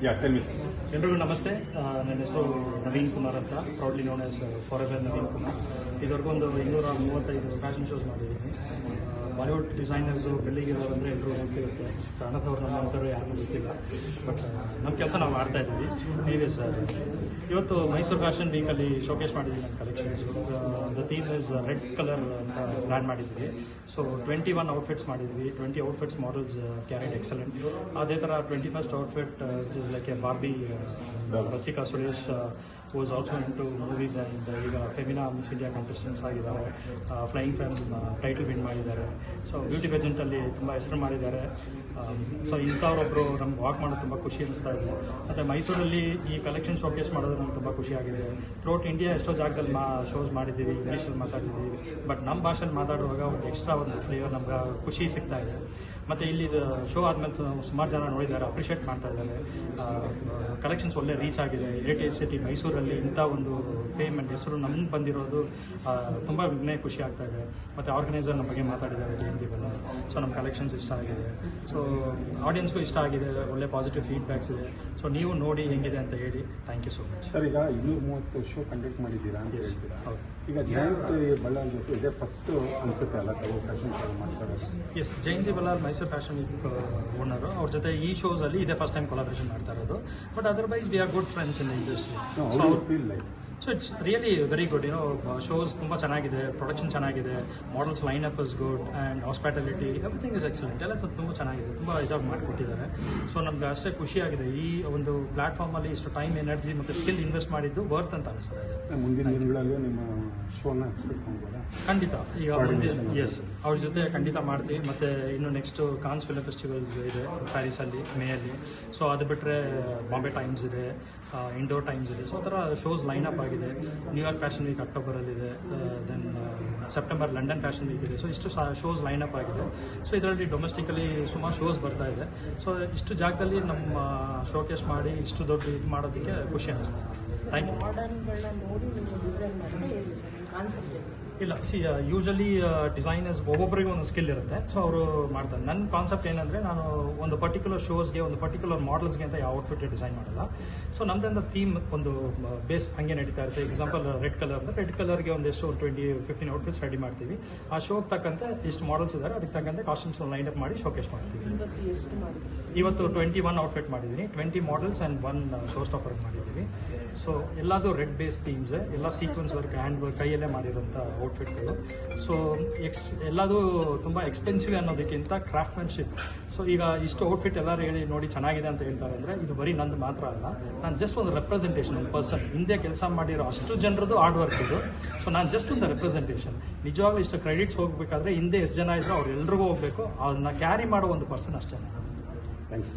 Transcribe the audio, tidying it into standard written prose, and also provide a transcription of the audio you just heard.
ಎಲ್ರಿಗೂ ನಮಸ್ತೆ. ನನ್ನ ಹೆಸರು ನವೀನ್ ಕುಮಾರ್ ಅಂತ, proudly known as forever Naveen Kumar. ಇದುವರೆಗೂ ಒಂದು 235 ಫ್ಯಾಷನ್ ಶೋಸ್ ಮಾಡಿದ್ದೀನಿ. ಬಾಲಿವುಡ್ ಡಿಸೈನರ್ಸು ಬೆಳ್ಳಿಗಿರೋರಂದರೆ ಎಲ್ಲರೂ ಗೊತ್ತಿರುತ್ತೆ, ಕನ್ನಡದವ್ರು ನಮ್ಮಂಥವ್ರು ಯಾರಿಗೂ ಗೊತ್ತಿಲ್ಲ. ಬಟ್ ನಮ್ಮ ಕೆಲಸ ನಾವು ಮಾಡ್ತಾ ಇದ್ದೀವಿ. ನೀವೇ ಸರ್, ಇವತ್ತು ಮೈಸೂರು ಫ್ಯಾಷನ್ ವೀಕಲ್ಲಿ ಶೋಕೇಸ್ ಮಾಡಿದ್ದೀವಿ ನನ್ನ collections. The theme is red colour ಅಂತ ಪ್ಲ್ಯಾನ್ ಮಾಡಿದ್ವಿ. ಸೊ 21 ಔಟ್ಫಿಟ್ಸ್ ಮಾಡಿದ್ವಿ. 20 ಔಟ್ಫಿಟ್ಸ್ ಮಾಡೆಲ್ಸ್ ಕ್ಯಾರಿಡ್ ಎಕ್ಸಲೆಂಟ್. ಅದೇ ಥರ 21st outfit which is like a Barbie Rachika Suresh was also into movies and ಈಗ ಫೆಮಿನಾ ಮಿಸ್ ಇಂಡಿಯಾ ಕಂಟೆಸ್ಟೆಂಟ್ಸ್ ಆಗಿದ್ದಾರೆ. ಫ್ಲೈಯಿಂಗ್ ಫ್ಯಾಮ್ ಟೈಟಲ್ ವಿನ್ ಮಾಡಿದ್ದಾರೆ. So beauty ಪೇಜೆಂಟಲ್ಲಿ ತುಂಬ ಹೆಸರು ಮಾಡಿದ್ದಾರೆ. ಸೊ ಇಂಥವ್ರೊಬ್ಬರು ನಮ್ಗೆ ವಾಕ್ ಮಾಡೋದು ತುಂಬ ಖುಷಿ ಅನಿಸ್ತಾ ಇದೆ. ಮತ್ತು ಮೈಸೂರಲ್ಲಿ ಈ ಕಲೆಕ್ಷನ್ ಶೋಕೇಸ್ ಮಾಡೋದು ನಮ್ಗೆ ತುಂಬ ಖುಷಿಯಾಗಿದೆ. ಥ್ರೂಔಟ್ ಇಂಡಿಯಾ ಎಷ್ಟೋ ಜಾಗದಲ್ಲಿ ಶೋಸ್ ಮಾಡಿದ್ದೀವಿ, ಇಂಗ್ಲೀಷಲ್ಲಿ ಮಾತಾಡಿದ್ದೀವಿ. ಬಟ್ ನಮ್ಮ ಭಾಷೆಯಲ್ಲಿ ಮಾತಾಡುವಾಗ ಒಂದು ಎಕ್ಸ್ಟ್ರಾ ಒಂದು ಫ್ಲೇವರ್ ನಮ್ಗೆ ಖುಷಿ ಸಿಗ್ತಾ ಇದೆ. ಮತ್ತು ಇಲ್ಲಿ ಶೋ ಆದಮೇಲೆ ಸುಮಾರು ಜನ ನೋಡಿದ್ದಾರೆ, ಅಪ್ರಿಷಿಯೇಟ್ ಮಾಡ್ತಾ ಇದ್ದಾರೆ. ಕಲೆಕ್ಷನ್ಸ್ ಒಳ್ಳೆ ರೀಚ್ ಆಗಿದೆ. ಹೆರಿಟೇಜ್ ಸಿಟಿ ಮೈಸೂರಲ್ಲಿ ಇಂಥ ಒಂದು ಫೇಮ್ ಆ್ಯಂಡ್ ಹೆಸರು ನಮ್ಗೆ ಬಂದಿರೋದು ತುಂಬ ಖುಷಿ ಆಗ್ತಾ ಇದೆ. ಮತ್ತು ಆರ್ಗನೈಸರ್ ನಮ್ಮ ಬಗ್ಗೆ ಮಾತಾಡಿದ್ದಾರೆ ಜಯಂತಿ ಬಲ್ಲಾಳ್. ಸೊ ನಮ್ಮ ಕಲೆಕ್ಷನ್ಸ್ ಇಷ್ಟ ಆಗಿದೆ. ಸೊ ಆಡಿಯನ್ಸ್ಗೂ ಇಷ್ಟ ಆಗಿದೆ. ಒಳ್ಳೆ ಪಾಸಿಟಿವ್ ಫೀಡ್ಬ್ಯಾಕ್ಸ್ ಇದೆ. ಸೊ ನೀವು ನೋಡಿ ಹೆಂಗಿದೆ ಅಂತ ಹೇಳಿ. Thank you so much. Sir, ಈಗ 230 ಶೋ ಕಂಡಕ್ಟ್ ಮಾಡಿದ್ದೀರಾ ಅಂತ ಹೇಳ್ತೀರಾ? ಹೌದು. ಈಗ ಜಯಂತಿ ಬಲ್ಲಾಳ್ ಜೊತೆ ಇದೇ ಫಸ್ಟ್ ಅನಿಸುತ್ತೆ ಅಲ್ಲ ಫ್ಯಾಷನ್ ಶೋ ಮಾಡ್ತಾರೆ? Yes, Jayanthi Ballal Mysuru fashion week owner. ಅವ್ರ ಜೊತೆ ಈ ಶೋಸಲ್ಲಿ ಇದೇ ಫಸ್ಟ್ ಟೈಮ್ ಕೊಲಾಬ್ರೇಷನ್ ಮಾಡ್ತಾ ಇರೋದು. But otherwise we are good friends in the industry. So it's really very good. Shows ತುಂಬ ಚೆನ್ನಾಗಿದೆ, ಪ್ರೊಡಕ್ಷನ್ ಚೆನ್ನಾಗಿದೆ, models line up is good and hospitality everything is excellent. ಎಲ್ಲ ತುಂಬ ಚೆನ್ನಾಗಿದೆ, ತುಂಬ ಇದಾಗಿ ಮಾಡಿಕೊಟ್ಟಿದ್ದಾರೆ. ಸೊ ನಮ್ಗೆ ಅಷ್ಟೇ ಖುಷಿಯಾಗಿದೆ. ಈ ಒಂದು ಪ್ಲಾಟ್ಫಾರ್ಮಲ್ಲಿ ಇಷ್ಟು ಟೈಮ್, ಎನರ್ಜಿ ಮತ್ತು ಸ್ಕಿಲ್ ಇನ್ವೆಸ್ಟ್ ಮಾಡಿದ್ದು ವರ್ತ್ ಅಂತ ಅನಿಸ್ತಾ ಇದೆ. ಮುಂದಿನ ದಿನಗಳಲ್ಲಿ ನಿಮ್ಮ ಶೋನ ಎಕ್ಸ್ಪೆಕ್ಟ್ ಮಾಡ್ಬೋದಾ? ಖಂಡಿತ. ಈಗ ಎಸ್, ಅವ್ರ ಜೊತೆ ಖಂಡಿತ ಮಾಡ್ತೀವಿ. ಮತ್ತು ಇನ್ನು ನೆಕ್ಸ್ಟ್ ಕಾನ್ಸ್ ಫಿಲ್ಮ್ ಫೆಸ್ಟಿವಲ್ ಇದೆ ಪ್ಯಾರಿಸಲ್ಲಿ ಮೇಯಲ್ಲಿ. ಸೊ ಅದು ಬಿಟ್ಟರೆ ಬಾಂಬೆ ಟೈಮ್ಸ್ ಇದೆ, ಇಂಡೋರ್ ಟೈಮ್ಸ್ ಇದೆ. ಸೊ ಆ ಥರ ಶೋಸ್ ಲೈನ್ ಅಪ್ ಆಗಿದೆ. ನ್ಯೂಯಾರ್ಕ್ ಫ್ಯಾಷನ್ ವೀಕ್ ಅಕ್ಟೋಬರಲ್ಲಿದೆ. Then September London fashion week ಇದೆ. ಸೊ ಇಷ್ಟು ಶೋಸ್ ಲೈನ್ ಅಪ್ ಆಗಿದೆ. ಸೊ ಇದರಲ್ಲಿ ಡೊಮೆಸ್ಟಿಕಲಿ ಸುಮಾರು ಶೋಸ್ ಬರ್ತಾ ಇದೆ. ಸೊ ಇಷ್ಟು ಜಾಗದಲ್ಲಿ ನಮ್ಮ ಶೋಕೇಸ್ ಮಾಡಿ ಇಷ್ಟು ದೊಡ್ಡ ಇದು ಮಾಡೋದಕ್ಕೆ ಖುಷಿ ಅನ್ನಿಸ್ತಾ ಇದೆ. Thank you. ಇಲ್ಲ, ಯೂಶಲಿ ಡಿಸೈನರ್ಸ್ ಒಬ್ಬೊಬ್ಬರಿಗೆ ಒಂದು ಸ್ಕಿಲ್ ಇರುತ್ತೆ. ಸೊ ಅವರು ಮಾಡ್ತಾರೆ. ನನ್ನ ಕಾನ್ಸೆಪ್ಟ್ ಏನಂದರೆ, ನಾನು ಒಂದು ಪರ್ಟಿಕ್ಯುಲರ್ ಶೋಸ್ಗೆ, ಒಂದು ಪರ್ಟಿಕ್ಯುಲರ್ ಮಾಡಲ್ಸ್ಗೆ ಅಂತ ಯಾವ ಔಟ್ಫಿಟ್ ಡಿಸೈನ್ ಮಾಡಲ್ಲ. ಸೊ ನಮ್ಮದೊಂದು ಥೀಮ್, ಒಂದು ಬೇಸ್ ಹಂಗೆ ನಡೀತಾ ಇರುತ್ತೆ. ಎಕ್ಸಾಂಪಲ್ ರೆಡ್ ಕಲರ್ ಅಂದರೆ ರೆಡ್ ಕಲರ್ಗೆ ಒಂದೆಷ್ಟು 20-15 ಔಟ್ಫಿಟ್ಸ್ ರೆಡಿ ಮಾಡ್ತೀವಿ. ಆ ಶೋಗೆ ತಕ್ಕಂತೆ ಇಷ್ಟು ಮಾಡಲ್ಸ್ ಇದ್ದಾರೆ, ಅದಕ್ಕೆ ತಕ್ಕಂತೆ ಕಾಸ್ಟ್ಯೂಮ್ಸ್ ಲೈನ್ ಅಪ್ ಮಾಡಿ ಶೋಕೇಸ್ ಮಾಡ್ತೀವಿ. ಇವತ್ತು 21 ಔಟ್ಫಿಟ್ ಮಾಡಿದ್ದೀನಿ. 20 ಮಾಡಲ್ಸ್ ಆ್ಯಂಡ್ 1 ಶೋ ಸ್ಟಾಪರ್ ಮಾಡಿದ್ದೀವಿ. ಸೊ ಎಲ್ಲದು ರೆಡ್ ಬೇಸ್ ಥೀಮ್ಸ್, ಎಲ್ಲ ಸೀಕ್ವೆನ್ಸ್ ವರ್ಕ್, ಹ್ಯಾಂಡ್ ವರ್ಕ್, ಕೈಯಲ್ಲೇ ಮಾಡಿರೋಂಥ ಔಟ್ಫಿಟ್ಗಳು. ಸೊ ಎಲ್ಲದು ತುಂಬ ಎಕ್ಸ್ಪೆನ್ಸಿವ್ ಅನ್ನೋದಕ್ಕಿಂತ ಕ್ರಾಫ್ಟ್ಮನ್ಶಿಪ್. ಸೊ ಈಗ ಇಷ್ಟು ಔಟ್ಫಿಟ್ ಎಲ್ಲರೂ ಹೇಳಿ ನೋಡಿ ಚೆನ್ನಾಗಿದೆ ಅಂತ ಹೇಳ್ತಾರೆ ಅಂದರೆ, ಇದು ಬರೀ ನಂದು ಮಾತ್ರ ಅಲ್ಲ. ನಾನು ಜಸ್ಟ್ ಒಂದು ರೆಪ್ರೆಸೆಂಟೇಷನ್, ಒಂದು ಪರ್ಸನ್ ಹಿಂದೆ ಕೆಲಸ ಮಾಡಿರೋ ಅಷ್ಟು ಜನರದ್ದು ಹಾರ್ಡ್ ವರ್ಕ್ ಇದು. ಸೊ ನಾನು ಜಸ್ಟ್ ಒಂದು ರೆಪ್ರೆಸೆಂಟೇಷನ್. ನಿಜವಾಗ್ಲೂ ಇಷ್ಟು ಕ್ರೆಡಿಟ್ಸ್ ಹೋಗಬೇಕಾದ್ರೆ ಹಿಂದೆ ಎಷ್ಟು ಜನ ಇದ್ರು ಅವ್ರೆಲ್ರಿಗೂ ಹೋಗಬೇಕು. ಅದನ್ನ ಕ್ಯಾರಿ ಮಾಡೋ ಒಂದು ಪರ್ಸನ್ ಅಷ್ಟೇ. ಥ್ಯಾಂಕ್ಸ್.